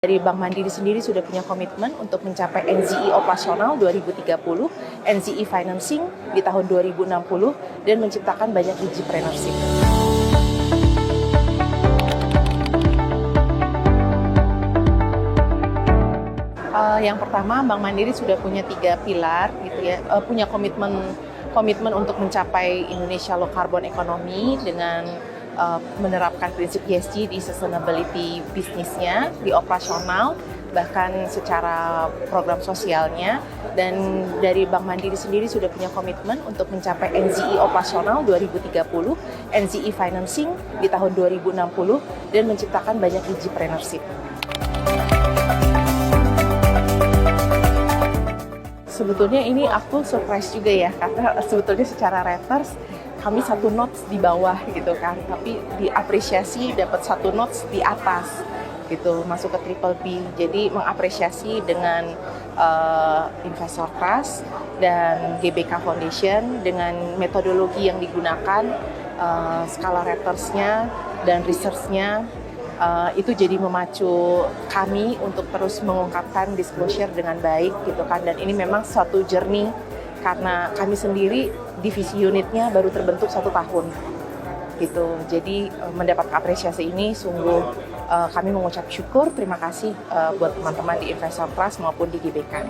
Dari Bank Mandiri sendiri sudah punya komitmen untuk mencapai NZE operasional 2030, NZE financing di tahun 2060, dan menciptakan banyak entrepreneurship. Yang pertama, Bank Mandiri sudah punya 3 pilar, gitu ya, punya komitmen untuk mencapai Indonesia low carbon economy dengan menerapkan prinsip ESG di sustainability bisnisnya, di operasional, bahkan secara program sosialnya. Dan dari Bank Mandiri sendiri sudah punya komitmen untuk mencapai NZE operasional 2030, NZE financing di tahun 2060, dan menciptakan banyak entrepreneurship. Sebetulnya ini aku surprise juga ya, karena sebetulnya secara reverse kami 1 notes di bawah gitu kan, tapi diapresiasi dapat 1 notes di atas gitu, masuk ke triple B. Jadi mengapresiasi dengan investor trust dan GBK Foundation dengan metodologi yang digunakan, skala reverse-nya dan research-nya. Itu jadi memacu kami untuk terus mengungkapkan disclosure dengan baik gitu kan, dan ini memang suatu journey karena kami sendiri divisi unitnya baru terbentuk 1 tahun gitu. Jadi mendapat apresiasi ini sungguh kami mengucap syukur, terima kasih buat teman-teman di Investor Trust maupun di GBK.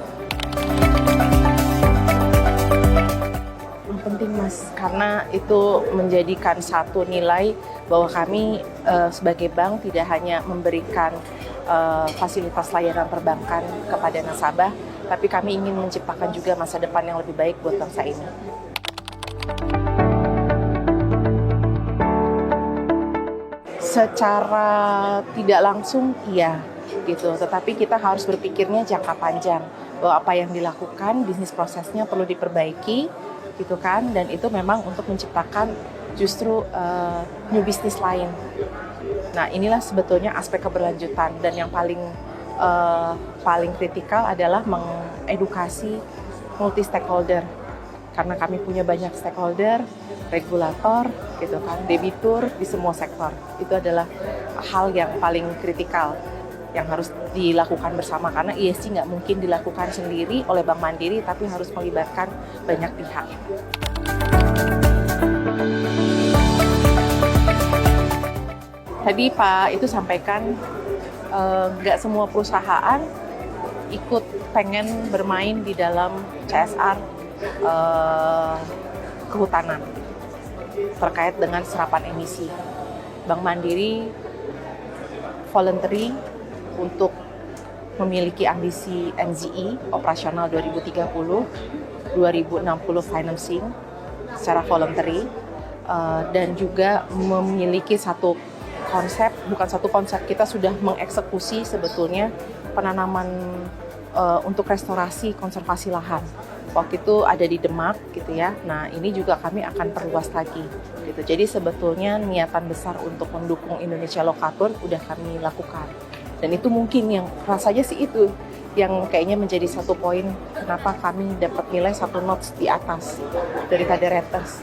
Penting Mas, karena itu menjadikan satu nilai bahwa kami sebagai bank tidak hanya memberikan fasilitas layanan perbankan kepada nasabah, tapi kami ingin menciptakan juga masa depan yang lebih baik buat bangsa ini. Secara tidak langsung iya gitu, tetapi kita harus berpikirnya jangka panjang bahwa apa yang dilakukan, bisnis prosesnya perlu diperbaiki gitu kan, dan itu memang untuk menciptakan justru new business lain. Nah, inilah sebetulnya aspek keberlanjutan, dan yang paling kritikal adalah mengedukasi multi stakeholder, karena kami punya banyak stakeholder, regulator gitu kan, debitur di semua sektor. Itu adalah hal yang paling kritikal yang harus dilakukan bersama, karena ESG nggak mungkin dilakukan sendiri oleh Bank Mandiri, tapi harus melibatkan banyak pihak. Tadi Pak itu sampaikan nggak semua perusahaan ikut pengen bermain di dalam CSR kehutanan terkait dengan serapan emisi. Bank Mandiri voluntary untuk memiliki ambisi NZE operasional 2030, 2060 financing secara voluntary, dan juga memiliki satu konsep, bukan satu konsep, kita sudah mengeksekusi sebetulnya penanaman untuk restorasi konservasi lahan. Waktu itu ada di Demak gitu ya. Nah, ini juga kami akan perluas lagi gitu. Jadi sebetulnya niatan besar untuk mendukung Indonesia low carbon udah kami lakukan. Dan itu mungkin yang rasanya sih itu yang kayaknya menjadi satu poin kenapa kami dapat nilai 1 notes di atas daripada reuters.